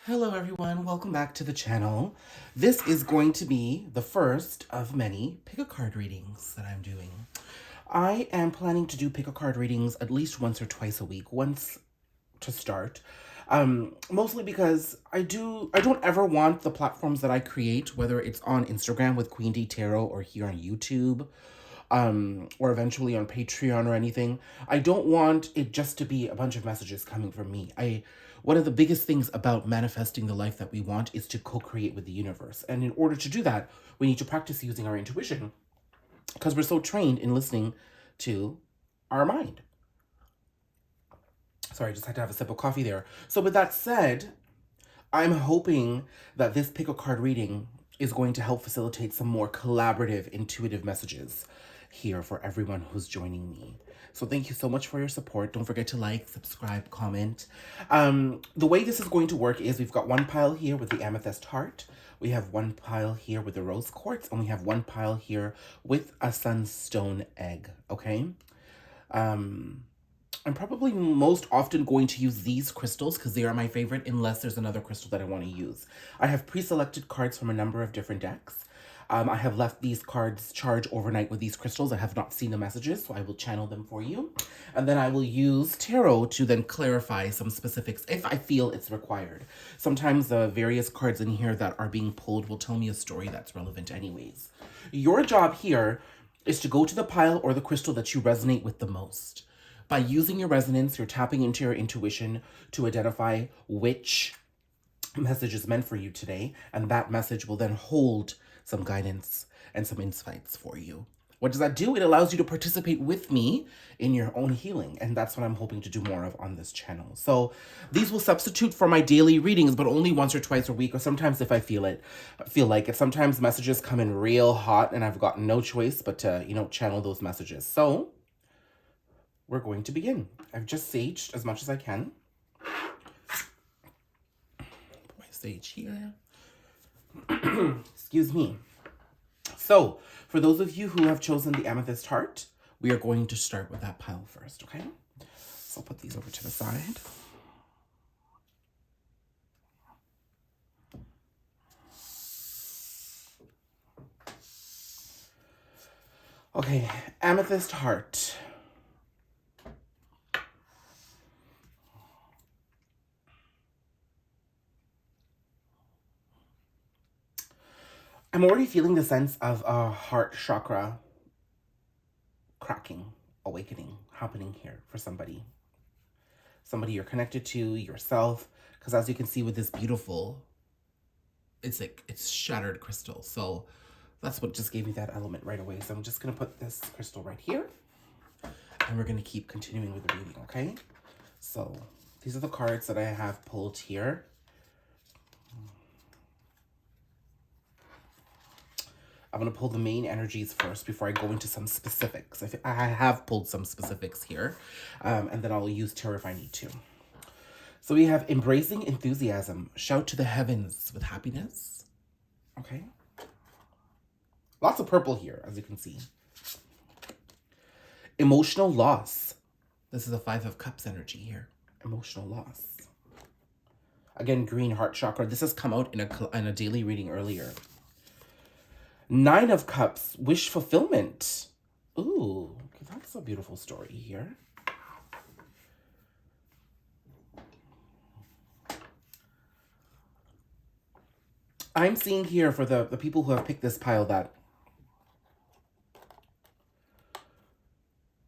Hello everyone, welcome back to the channel. This is going to be the first of many pick a card readings that I'm doing. I am planning to do pick a card readings at least once or twice a week, once to start. Mostly because I don't ever want the platforms that I create, whether it's on Instagram with Queen Dee Tarot or here on YouTube, or eventually on Patreon or anything. I don't want it just to be a bunch of messages coming from me. One of the biggest things about manifesting the life that we want is to co-create with the universe. And in order to do that, we need to practice using our intuition because we're so trained in listening to our mind. Sorry, I just had to have a sip of coffee there. So with that said, I'm hoping that this pick a card reading is going to help facilitate some more collaborative, intuitive messages here for everyone who's joining me. So thank you so much for your support. Don't forget to like, subscribe, comment. The way this is going to work is we've got one pile here with the Amethyst Heart. We have one pile here with the Rose Quartz, and we have one pile here with a Sunstone Egg, okay? I'm probably most often going to use these crystals because they are my favorite unless there's another crystal that I want to use. I have pre-selected cards from a number of different decks. I have left these cards charge overnight with these crystals. I have not seen the messages, so I will channel them for you. And then I will use tarot to then clarify some specifics if I feel it's required. Sometimes the various cards in here that are being pulled will tell me a story that's relevant anyways. Your job here is to go to the pile or the crystal that you resonate with the most. By using your resonance, you're tapping into your intuition to identify which message is meant for you today, and that message will then hold some guidance and some insights for you. What does that do? It allows you to participate with me in your own healing, and that's what I'm hoping to do more of on this channel. So these will substitute for my daily readings, but only once or twice a week, or sometimes if I feel like it. Sometimes messages come in real hot, and I've got no choice but to, channel those messages. So we're going to begin. I've just saged as much as I can. Put my sage here. Excuse me. So, for those of you who have chosen the Amethyst Heart, we are going to start with that pile first, okay? So I'll put these over to the side. Okay, Amethyst Heart. I'm already feeling the sense of a heart chakra cracking, awakening, happening here for somebody. Somebody you're connected to, yourself. Because as you can see with this beautiful, it's shattered crystal. So that's what just gave me that element right away. So I'm just going to put this crystal right here. And we're going to keep continuing with the reading, okay? So these are the cards that I have pulled here. I'm going to pull the main energies first before I go into some specifics. I have pulled some specifics here, and then I'll use tarot if I need to. So we have embracing enthusiasm. Shout to the heavens with happiness. Okay. Lots of purple here, as you can see. Emotional loss. This is a 5 of Cups energy here. Emotional loss. Again, green heart chakra. This has come out in a daily reading earlier. 9 of Cups, wish fulfillment. Ooh, that's a beautiful story here. I'm seeing here for the people who have picked this pile that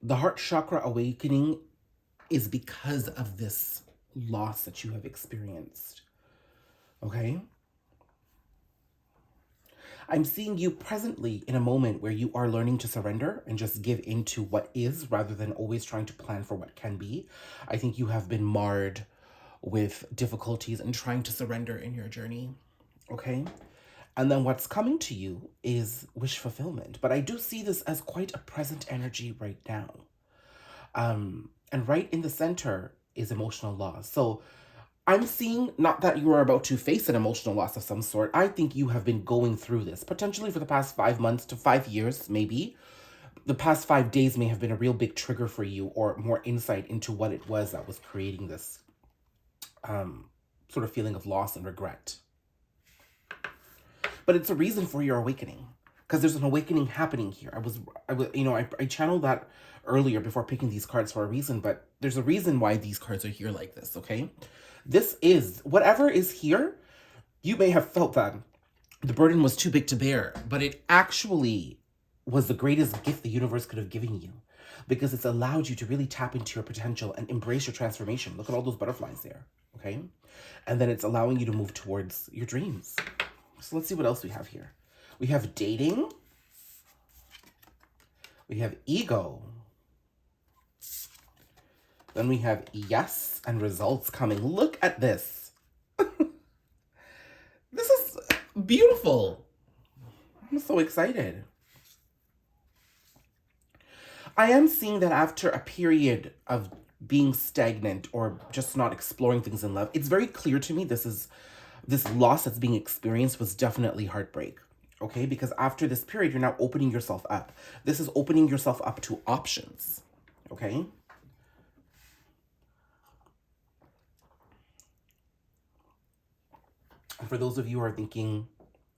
the heart chakra awakening is because of this loss that you have experienced. Okay? I'm seeing you presently in a moment where you are learning to surrender and just give into what is rather than always trying to plan for what can be. I think you have been marred with difficulties and trying to surrender in your journey. Okay? And then what's coming to you is wish fulfillment. But I do see this as quite a present energy right now. And right in the center is emotional loss. So I'm seeing not that you are about to face an emotional loss of some sort. I think you have been going through this, potentially for the past 5 months to 5 years, maybe. The past 5 days may have been a real big trigger for you or more insight into what it was that was creating this sort of feeling of loss and regret. But it's a reason for your awakening, because there's an awakening happening here. I channeled that earlier before picking these cards for a reason, but there's a reason why these cards are here like this, okay? This is, whatever is here, you may have felt that the burden was too big to bear, but it actually was the greatest gift the universe could have given you, because it's allowed you to really tap into your potential and embrace your transformation. Look at all those butterflies there, okay? And then it's allowing you to move towards your dreams. So let's see what else we have here. We have dating. We have ego. Then we have yes and results coming. Look at this. This is beautiful. I'm so excited. I am seeing that after a period of being stagnant or just not exploring things in love, it's very clear to me this loss that's being experienced was definitely heartbreak. Okay, because after this period, you're now opening yourself up. This is opening yourself up to options. Okay. And for those of you who are thinking,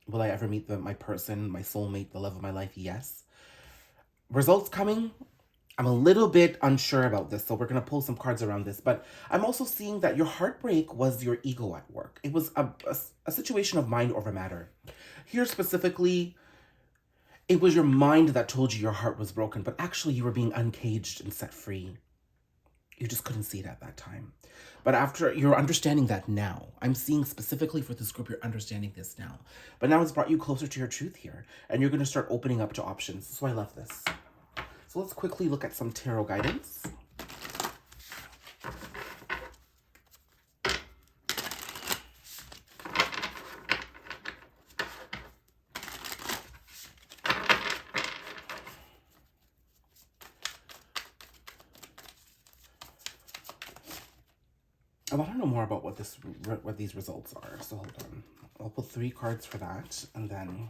will I ever meet my person, my soulmate, the love of my life? Yes. Results coming. I'm a little bit unsure about this, so we're going to pull some cards around this. But I'm also seeing that your heartbreak was your ego at work. It was a situation of mind over matter. Here specifically, it was your mind that told you your heart was broken, but actually you were being uncaged and set free. You just couldn't see it at that time. But after you're understanding that now, I'm seeing specifically for this group, you're understanding this now. But now it's brought you closer to your truth here, and you're going to start opening up to options. So I love this. So let's quickly look at some tarot guidance. I want to know more about what these results are. So hold on. I'll pull 3 cards for that, and then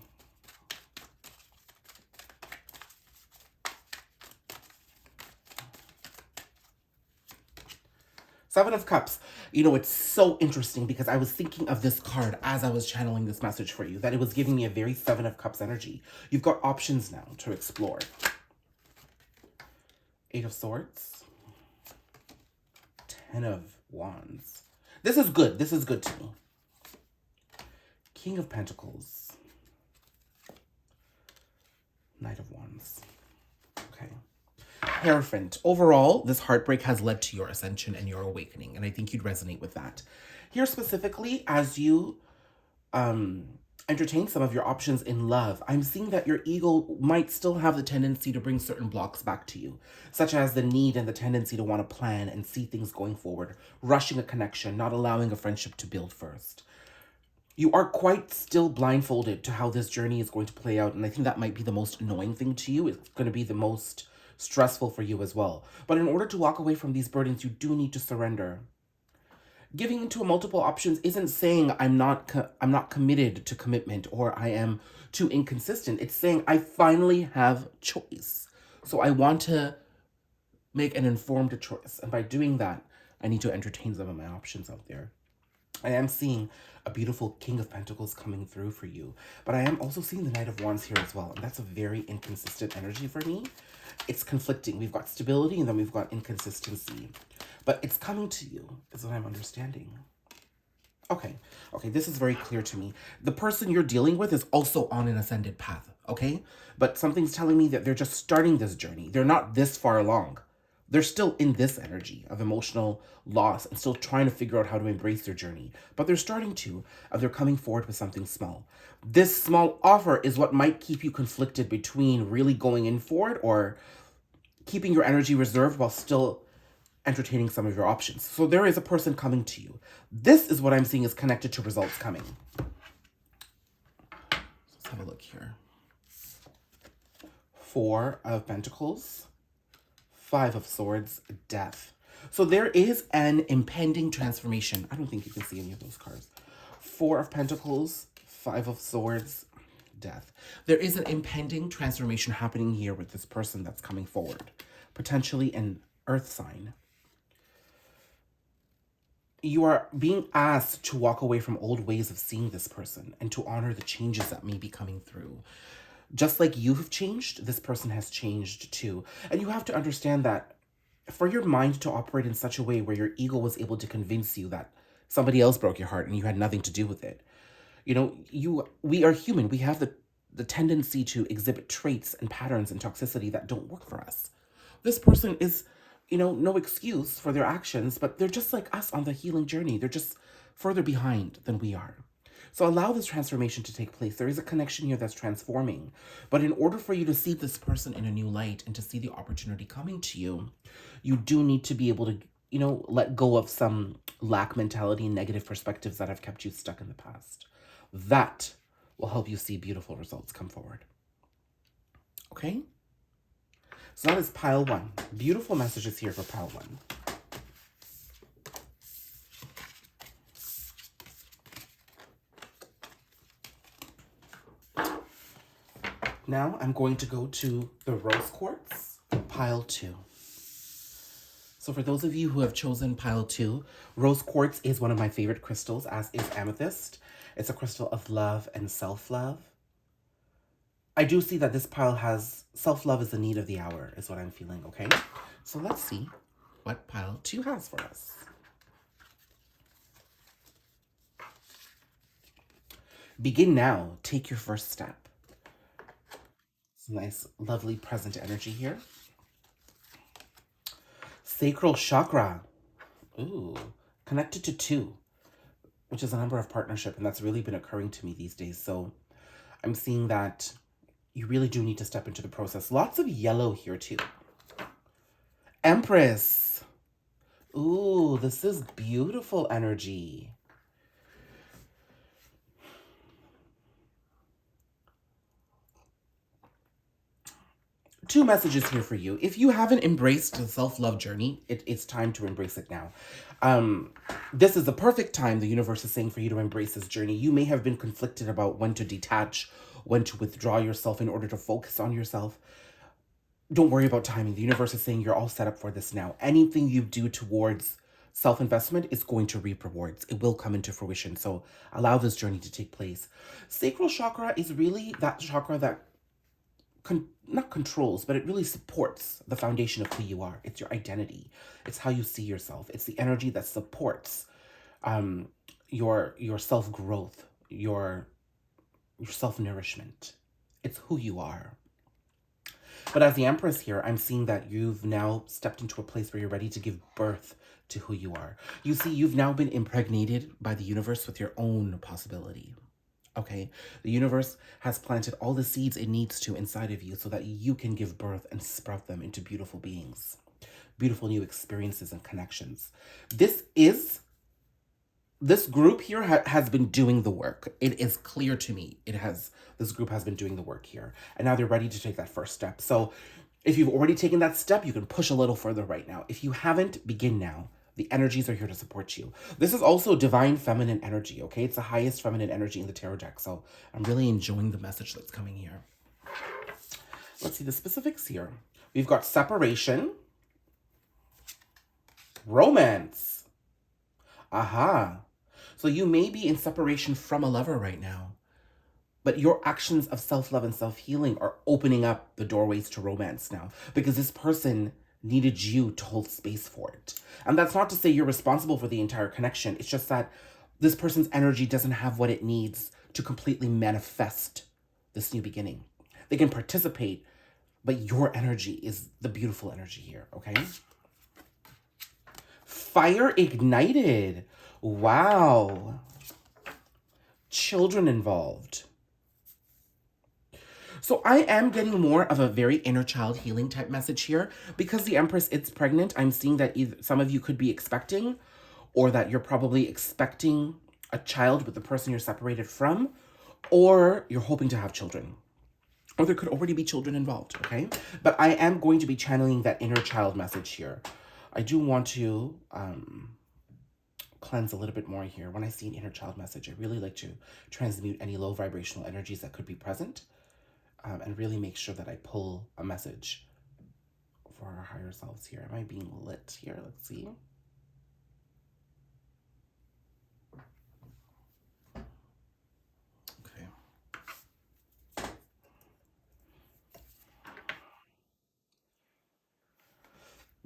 Seven of Cups. You know, it's so interesting because I was thinking of this card as I was channeling this message for you, that it was giving me a very Seven of Cups energy. You've got options now to explore. 8 of Swords. 10 of Wands. This is good. This is good to me. King of Pentacles. Knight of Wands. Okay. Hierophant. Overall, this heartbreak has led to your ascension and your awakening, and I think you'd resonate with that. Here specifically, as you entertain some of your options in love, I'm seeing that your ego might still have the tendency to bring certain blocks back to you, such as the need and the tendency to want to plan and see things going forward, rushing a connection, not allowing a friendship to build first. You are quite still blindfolded to how this journey is going to play out, and I think that might be the most annoying thing to you. It's going to be the most stressful for you as well. But in order to walk away from these burdens, you do need to surrender. Giving into multiple options isn't saying I'm not committed to commitment or I am too inconsistent. It's saying I finally have choice. So I want to make an informed choice. And by doing that, I need to entertain some of my options out there. I am seeing a beautiful King of Pentacles coming through for you. But I am also seeing the Knight of Wands here as well. And that's a very inconsistent energy for me. It's conflicting. We've got stability and then we've got inconsistency. But it's coming to you, is what I'm understanding. Okay, this is very clear to me. The person you're dealing with is also on an ascended path, okay? But something's telling me that they're just starting this journey. They're not this far along. They're still in this energy of emotional loss and still trying to figure out how to embrace their journey. But they're starting to, and they're coming forward with something small. This small offer is what might keep you conflicted between really going in for it or keeping your energy reserved while still entertaining some of your options. So there is a person coming to you. This is what I'm seeing is connected to results coming. Let's have a look here. 4 of Pentacles. 5 of Swords, Death. So there is an impending transformation. I don't think you can see any of those cards. 4 of Pentacles, 5 of Swords, Death. There is an impending transformation happening here with this person that's coming forward. Potentially an earth sign. you are being asked to walk away from old ways of seeing this person and to honor the changes that may be coming through. Just like you have changed, this person has changed too. And you have to understand that for your mind to operate in such a way where your ego was able to convince you that somebody else broke your heart and you had nothing to do with it. We are human. We have the tendency to exhibit traits and patterns and toxicity that don't work for us. This person is, no excuse for their actions, but they're just like us on the healing journey. They're just further behind than we are. So allow this transformation to take place. There is a connection here that's transforming. But in order for you to see this person in a new light and to see the opportunity coming to you, you do need to be able to, let go of some lack mentality and negative perspectives that have kept you stuck in the past. That will help you see beautiful results come forward. Okay? So that is pile one. Beautiful messages here for pile one. Now I'm going to go to the rose quartz, pile two. So for those of you who have chosen pile two, rose quartz is one of my favorite crystals, as is amethyst. It's a crystal of love and self-love. I do see that this pile has self-love is the need of the hour, is what I'm feeling, okay? So let's see what pile two has for us. Begin now. Take your first step. Some nice, lovely, present energy here. Sacral chakra. Ooh, connected to two, which is a number of partnership, and that's really been occurring to me these days. So I'm seeing that you really do need to step into the process. Lots of yellow here too. Empress. Ooh, this is beautiful energy. Two messages here for you. If you haven't embraced the self-love journey, it's time to embrace it now. This is the perfect time the universe is saying for you to embrace this journey. You may have been conflicted about when to detach, when to withdraw yourself in order to focus on yourself. Don't worry about timing. The universe is saying you're all set up for this now. Anything you do towards self-investment is going to reap rewards. It will come into fruition. So allow this journey to take place. Sacral chakra is really that chakra that not controls, but it really supports the foundation of who you are. It's your identity. It's how you see yourself. It's the energy that supports your self-growth, your self-nourishment. It's who you are. But as the Empress here, I'm seeing that you've now stepped into a place where you're ready to give birth to who you are. You see, you've now been impregnated by the universe with your own possibility. Okay, the universe has planted all the seeds it needs to inside of you so that you can give birth and sprout them into beautiful beings, beautiful new experiences and connections. This group here has been doing the work. It is clear to me. This group has been doing the work here, and now they're ready to take that first step. So if you've already taken that step, you can push a little further right now. If you haven't, begin now. The energies are here to support you. This is also divine feminine energy, okay? It's the highest feminine energy in the tarot deck, so I'm really enjoying the message that's coming here. Let's see the specifics here. We've got separation, romance. Aha. So you may be in separation from a lover right now, but your actions of self-love and self-healing are opening up the doorways to romance now, because this person needed you to hold space for it. And that's not to say you're responsible for the entire connection. It's just that this person's energy doesn't have what it needs to completely manifest this new beginning. They can participate, but your energy is the beautiful energy here, okay? Fire ignited. Wow. Children involved. So I am getting more of a very inner child healing type message here. Because the Empress is pregnant, I'm seeing that either some of you could be expecting, or that you're probably expecting a child with the person you're separated from, or you're hoping to have children. Or there could already be children involved, okay? But I am going to be channeling that inner child message here. I do want to cleanse a little bit more here. When I see an inner child message, I really like to transmute any low vibrational energies that could be present. And really make sure that I pull a message for our higher selves here. Am I being lit here? Let's see.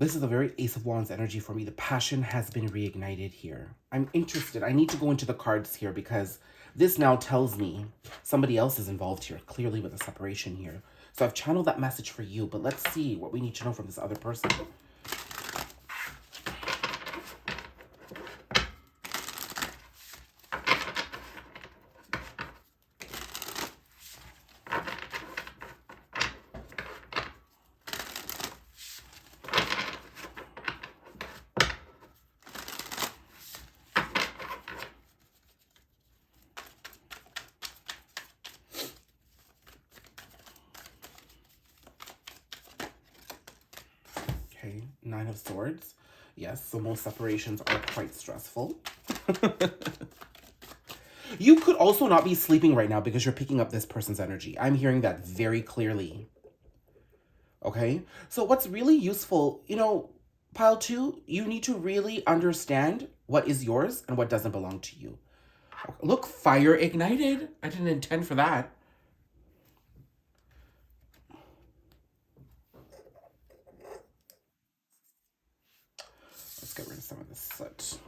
This is a very Ace of Wands energy for me. The passion has been reignited here. I'm interested. I need to go into the cards here because this now tells me somebody else is involved here, clearly with a separation here. So I've channeled that message for you, but let's see what we need to know from this other person. Okay, Nine of Swords. Yes, so most separations are quite stressful. You could also not be sleeping right now because you're picking up this person's energy. I'm hearing that very clearly. Okay, so what's really useful, you know, pile two, you need to really understand what is yours and what doesn't belong to you. Look, fire ignited. I didn't intend for that. Let's get rid of some of this soot.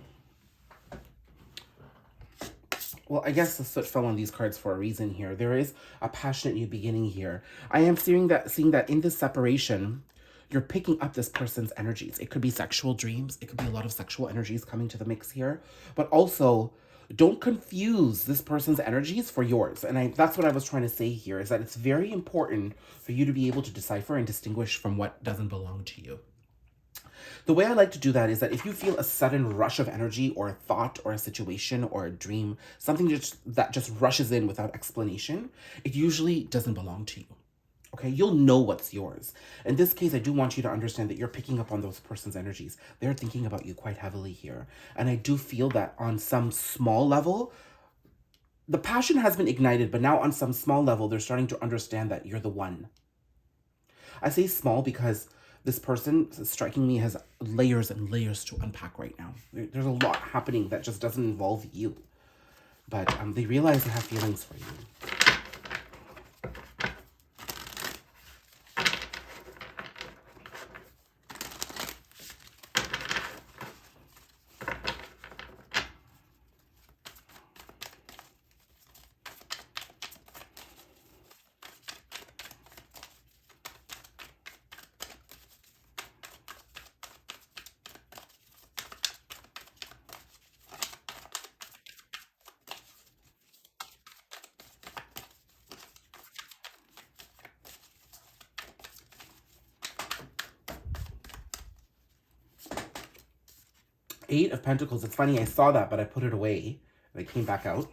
Well, I guess the soot fell on these cards for a reason here. There is a passionate new beginning here. I am seeing that in this separation, you're picking up this person's energies. It could be sexual dreams. It could be a lot of sexual energies coming to the mix here. But also, don't confuse this person's energies for yours. And that's what I was trying to say here, is that it's very important for you to be able to decipher and distinguish from what doesn't belong to you. The way I like to do that is that if you feel a sudden rush of energy or a thought or a situation or a dream, something that just rushes in without explanation, it usually doesn't belong to you. Okay, you'll know what's yours. In this case, I do want you to understand that you're picking up on those person's energies. They're thinking about you quite heavily here. And I do feel that on some small level, the passion has been ignited, but now on some small level, they're starting to understand that you're the one. I say small because this person is striking me has layers and layers to unpack right now. There's a lot happening that just doesn't involve you. But they realize they have feelings for you. Eight of Pentacles. It's funny, I saw that, but I put it away. And I came back out.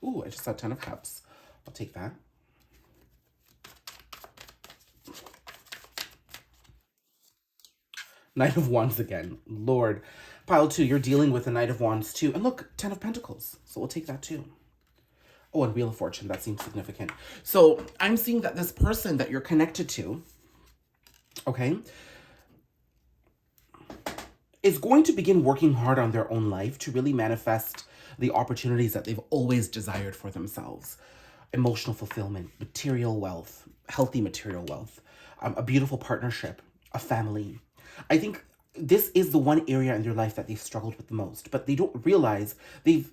Ooh, I just saw 10 of Cups. I'll take that. Knight of Wands again. Lord. Pile 2, you're dealing with the Knight of Wands too. And look, 10 of Pentacles. So we'll take that too. Oh, and Wheel of Fortune. That seems significant. So I'm seeing that this person that you're connected to, okay, is going to begin working hard on their own life to really manifest the opportunities that they've always desired for themselves. Emotional fulfillment, material wealth, healthy material wealth, a beautiful partnership, a family. I think this is the one area in their life that they've struggled with the most, but they don't realize they've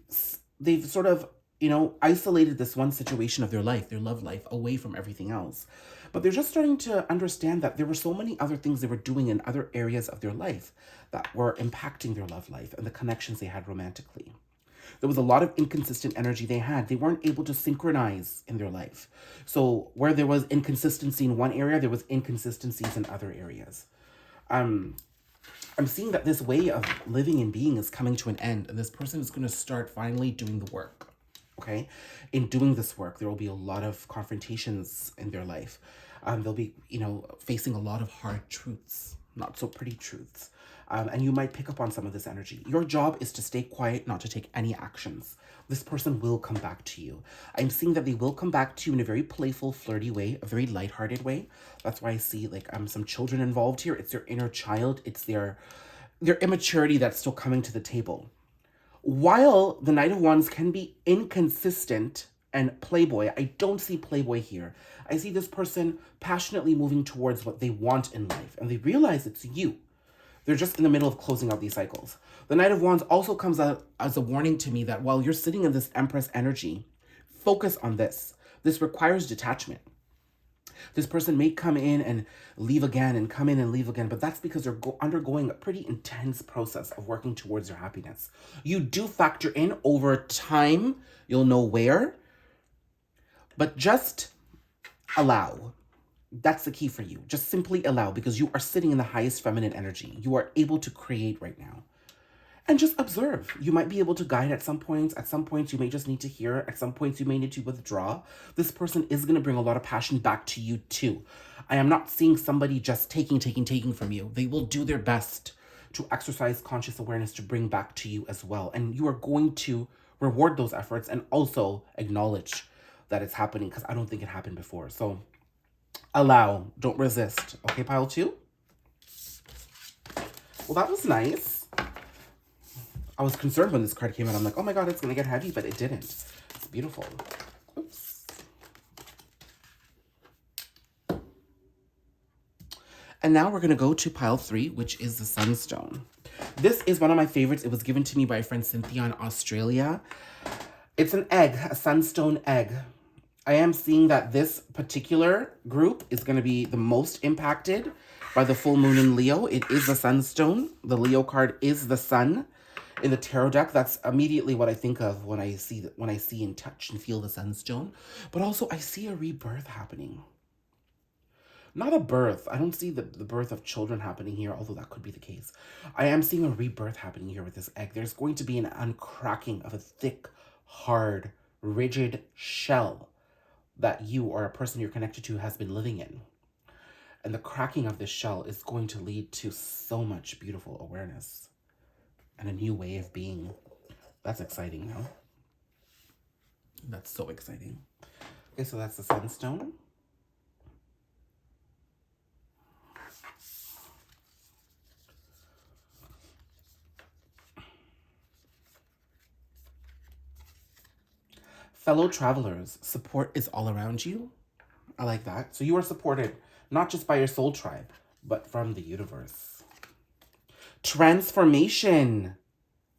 sort of, you know, isolated this one situation of their life, their love life, away from everything else. But they're just starting to understand that there were so many other things they were doing in other areas of their life that were impacting their love life and the connections they had romantically. There was a lot of inconsistent energy they had. They weren't able to synchronize in their life. So where there was inconsistency in one area, there was inconsistencies in other areas. I'm seeing that this way of living and being is coming to an end, and this person is going to start finally doing the work. Okay, in doing this work, there will be a lot of confrontations in their life. They'll be, you know, facing a lot of hard truths, not so pretty truths. And you might pick up on some of this energy. Your job is to stay quiet, not to take any actions. This person will come back to you. I'm seeing that they will come back to you in a very playful, flirty way, a very lighthearted way. That's why I see like some children involved here. It's their inner child. It's their immaturity that's still coming to the table. While the Knight of Wands can be inconsistent and playboy. I don't see playboy here. I see this person passionately moving towards what they want in life, and they realize it's you. They're just in the middle of closing out these cycles. The Knight of Wands also comes out as a warning to me that while you're sitting in this Empress energy, focus on this. This requires detachment. This person may come in and leave again and come in and leave again, but that's because they're undergoing a pretty intense process of working towards their happiness. You do factor in over time, you'll know where, but just allow. That's the key for you. Just simply allow, because you are sitting in the highest feminine energy. You are able to create right now. And just observe. You might be able to guide at some points. At some points, you may just need to hear. At some points, you may need to withdraw. This person is going to bring a lot of passion back to you too. I am not seeing somebody just taking from you. They will do their best to exercise conscious awareness to bring back to you as well. And you are going to reward those efforts and also acknowledge that it's happening, because I don't think it happened before. So allow, don't resist. Okay, pile 2? Well, that was nice. I was concerned when this card came out. I'm like, oh my God, it's going to get heavy, but it didn't. It's beautiful. Oops. And now we're going to go to pile 3, which is the Sunstone. This is one of my favorites. It was given to me by a friend Cynthia in Australia. It's an egg, a Sunstone Egg. I am seeing that this particular group is going to be the most impacted by the full moon in Leo. It is the Sunstone. The Leo card is the sun. In the tarot deck, that's immediately what I think of when I see and touch and feel the Sunstone. But also, I see a rebirth happening. Not a birth. I don't see the birth of children happening here, although that could be the case. I am seeing a rebirth happening here with this egg. There's going to be an uncracking of a thick, hard, rigid shell that you or a person you're connected to has been living in. And the cracking of this shell is going to lead to so much beautiful awareness and a new way of being. That's exciting, no? That's so exciting. Okay, so that's the Sunstone. Fellow travelers, support is all around you. I like that. So you are supported, not just by your soul tribe, but from the universe. Transformation.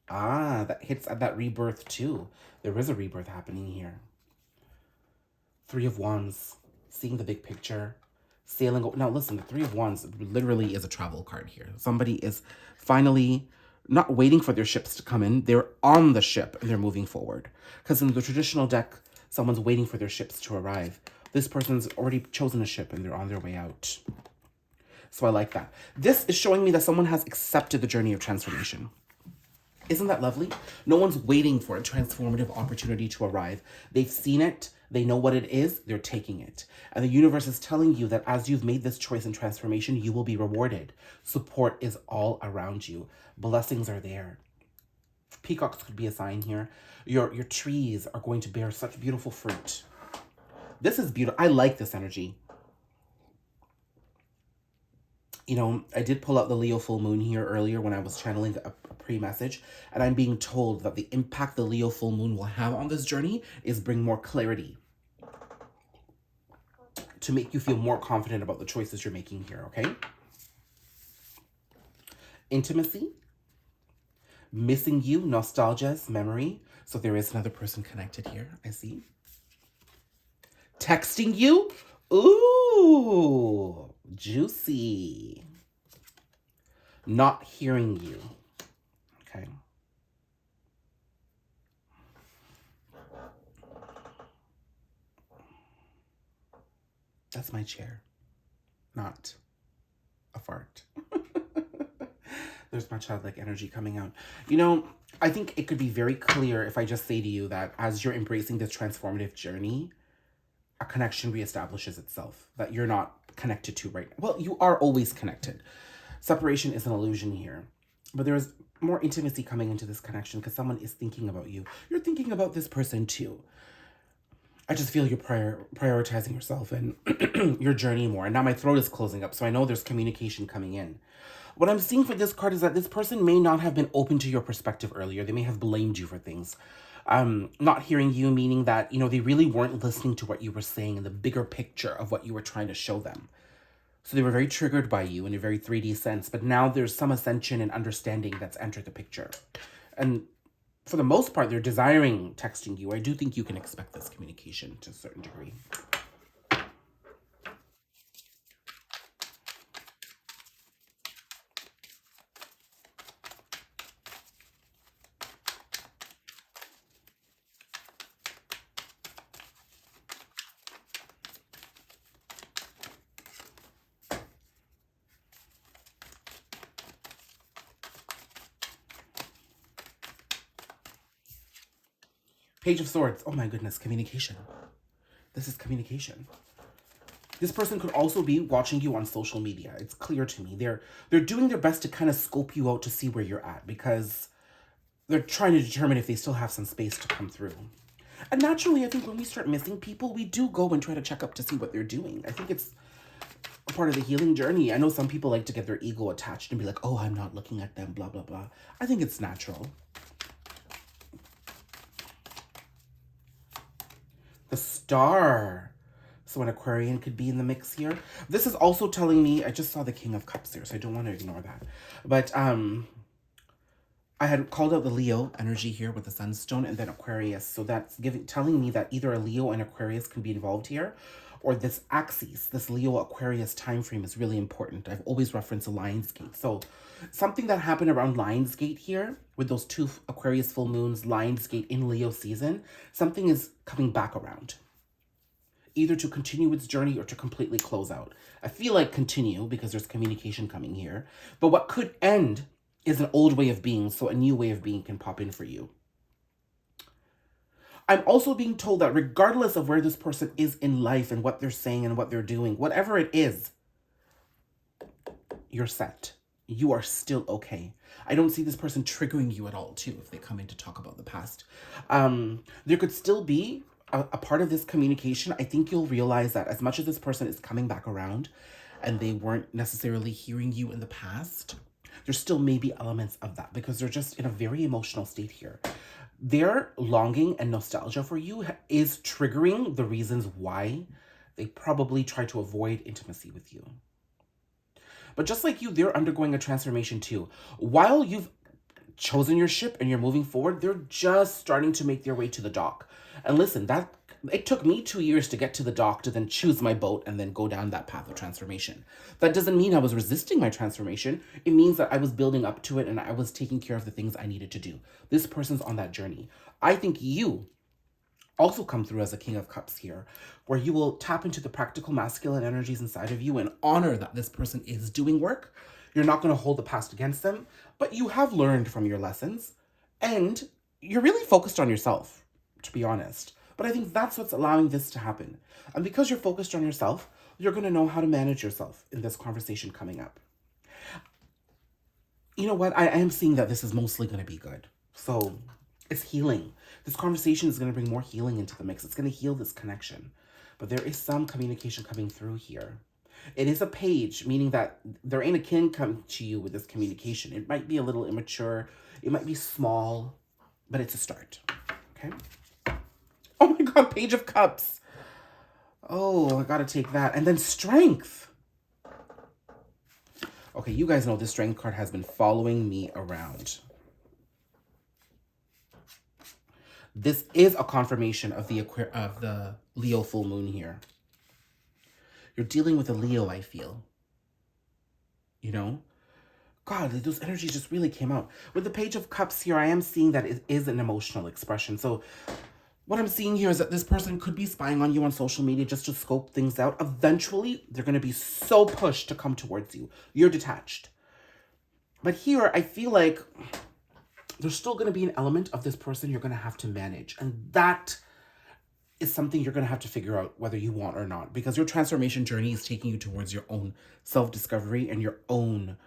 Ah, that hits at that rebirth too. There is a rebirth happening here. 3 of Wands, seeing the big picture, sailing. Now listen, the 3 of Wands literally is a travel card here. Somebody is finally not waiting for their ships to come in. They're on the ship and they're moving forward. Because in the traditional deck, someone's waiting for their ships to arrive. This person's already chosen a ship and they're on their way out. So I like that. This is showing me that someone has accepted the journey of transformation. Isn't that lovely? No one's waiting for a transformative opportunity to arrive. They've seen it. They know what it is. They're taking it. And the universe is telling you that as you've made this choice in transformation, you will be rewarded. Support is all around you. Blessings are there. Peacocks could be a sign here. Your trees are going to bear such beautiful fruit. This is beautiful. I like this energy. You know, I did pull out the Leo full moon here earlier when I was channeling a pre-message, and I'm being told that the impact the Leo full moon will have on this journey is bring more clarity to make you feel more confident about the choices you're making here, okay? Intimacy, missing you, nostalgia, memory. So there is another person connected here, I see. Texting you, ooh, juicy. Not hearing you. Okay. That's my chair, not a fart. There's my childlike energy coming out. You know, I think it could be very clear if I just say to you that as you're embracing this transformative journey, a connection reestablishes itself that you're not connected to right now. Well, you are always connected. Separation is an illusion here. But there is more intimacy coming into this connection because someone is thinking about you. You're thinking about this person too. I just feel you're prioritizing yourself and your journey more. And now my throat is closing up, so I know there's communication coming in. What I'm seeing for this card is that this person may not have been open to your perspective earlier. They may have blamed you for things. Not hearing you, meaning that, they really weren't listening to what you were saying in the bigger picture of what you were trying to show them. So they were very triggered by you in a very 3D sense, but now there's some ascension and understanding that's entered the picture. And for the most part, they're desiring texting you. I do think you can expect this communication to a certain degree. Page of Swords. Oh my goodness, communication. This is communication. This person could also be watching you on social media. It's clear to me. They're doing their best to kind of scope you out to see where you're at, because they're trying to determine if they still have some space to come through. And naturally, I think when we start missing people, we do go and try to check up to see what they're doing. I think it's a part of the healing journey. I know some people like to get their ego attached and be like, oh, I'm not looking at them, blah, blah, blah. I think it's natural. The Star. So an Aquarian could be in the mix here. This is also telling me, I just saw the King of Cups here, so I don't want to ignore that. But I had called out the Leo energy here with the Sunstone and then Aquarius. So that's telling me that either a Leo and Aquarius can be involved here, or this axis, this Leo-Aquarius time frame is really important. I've always referenced a Lionsgate. So something that happened around Lionsgate here with those 2 Aquarius full moons, Lionsgate in Leo season, something is coming back around. Either to continue its journey or to completely close out. I feel like continue because there's communication coming here. But what could end is an old way of being, so a new way of being can pop in for you. I'm also being told that regardless of where this person is in life and what they're saying and what they're doing, whatever it is, you're set. You are still okay. I don't see this person triggering you at all, too, if they come in to talk about the past. There could still be a part of this communication. I think you'll realize that as much as this person is coming back around and they weren't necessarily hearing you in the past, there's still maybe elements of that because they're just in a very emotional state here. Their longing and nostalgia for you is triggering the reasons why they probably try to avoid intimacy with you. But just like you, they're undergoing a transformation too. While you've chosen your ship and you're moving forward, they're just starting to make their way to the dock. And listen, it took me 2 years to get to the dock to then choose my boat and then go down that path of transformation. That doesn't mean I was resisting my transformation. It means that I was building up to it and I was taking care of the things I needed to do. This person's on that journey. I think you also come through as a King of Cups here, where you will tap into the practical masculine energies inside of you and honor that this person is doing work. You're not going to hold the past against them, but you have learned from your lessons and you're really focused on yourself, to be honest. But I think that's what's allowing this to happen. And because you're focused on yourself, you're going to know how to manage yourself in this conversation coming up. You know what? I am seeing that this is mostly going to be good. So it's healing. This conversation is going to bring more healing into the mix. It's going to heal this connection. But there is some communication coming through here. It is a page, meaning that there ain't a kin come to you with this communication. It might be a little immature. It might be small, but it's a start. Okay? Oh my God, Page of Cups. Oh, I gotta take that. And then Strength. Okay, you guys know this Strength card has been following me around. This is a confirmation of the Leo full moon here. You're dealing with a Leo, I feel. You know? God, those energies just really came out. With the Page of Cups here, I am seeing that it is an emotional expression. So what I'm seeing here is that this person could be spying on you on social media just to scope things out. Eventually, they're going to be so pushed to come towards you. You're detached. But here, I feel like there's still going to be an element of this person you're going to have to manage. And that is something you're going to have to figure out whether you want or not. Because your transformation journey is taking you towards your own self-discovery and your own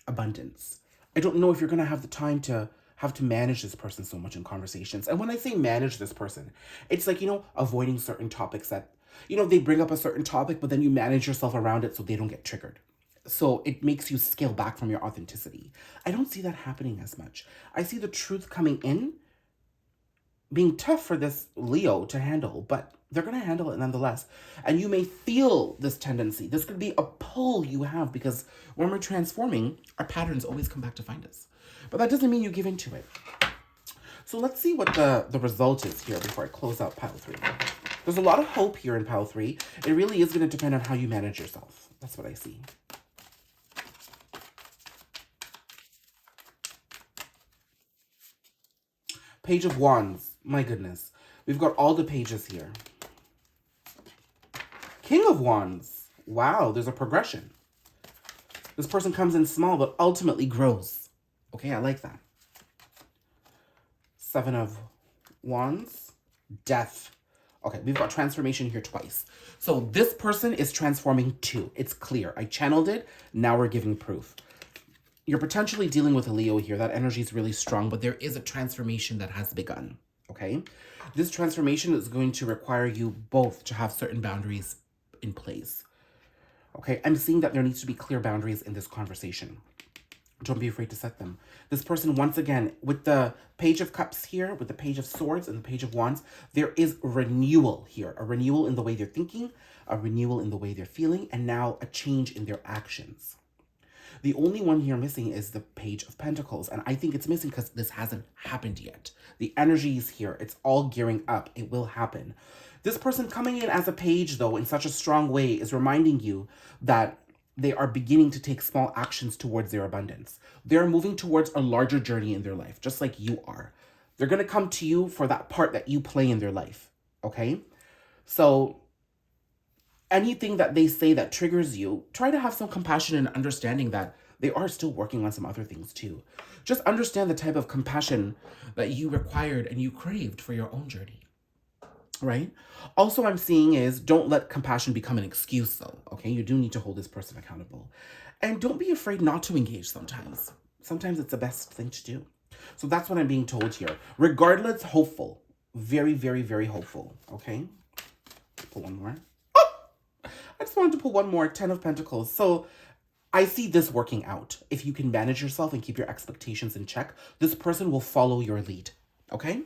abundance. I don't know if you're going to have the time to have to manage this person so much in conversations. And when I say manage this person, it's like, avoiding certain topics that, they bring up a certain topic, but then you manage yourself around it so they don't get triggered. So it makes you scale back from your authenticity. I don't see that happening as much. I see the truth coming in being tough for this Leo to handle, but they're going to handle it nonetheless. And you may feel this tendency. This could be a pull you have, because when we're transforming, our patterns always come back to find us. But that doesn't mean you give into it. So let's see what the result is here before I close out pile 3. There's a lot of hope here in pile 3. It really is going to depend on how you manage yourself. That's what I see. Page of Wands. My goodness. We've got all the pages here. King of Wands. Wow, there's a progression. This person comes in small, but ultimately grows. Okay, I like that. 7 of Wands. Death. Okay, we've got transformation here twice. So this person is transforming too. It's clear. I channeled it. Now we're giving proof. You're potentially dealing with a Leo here. That energy is really strong, but there is a transformation that has begun, okay? This transformation is going to require you both to have certain boundaries in place, okay? I'm seeing that there needs to be clear boundaries in this conversation. Don't be afraid to set them. This person, once again, with the Page of Cups here, with the Page of Swords and the Page of Wands, there is renewal here. A renewal in the way they're thinking, a renewal in the way they're feeling, and now a change in their actions. The only one here missing is the Page of Pentacles. And I think it's missing because this hasn't happened yet. The energy is here. It's all gearing up. It will happen. This person coming in as a page, though, in such a strong way is reminding you that they are beginning to take small actions towards their abundance. They're moving towards a larger journey in their life, just like you are. They're going to come to you for that part that you play in their life. Okay? So anything that they say that triggers you, try to have some compassion and understanding that they are still working on some other things too. Just understand the type of compassion that you required and you craved for your own journey, right? Also, I'm seeing is don't let compassion become an excuse though, okay? You do need to hold this person accountable. And don't be afraid not to engage sometimes. Sometimes it's the best thing to do. So that's what I'm being told here. Regardless, hopeful. Very, very, very hopeful, okay? Pull one more. I just wanted to pull one more, 10 of Pentacles. So I see this working out. If you can manage yourself and keep your expectations in check, this person will follow your lead, okay?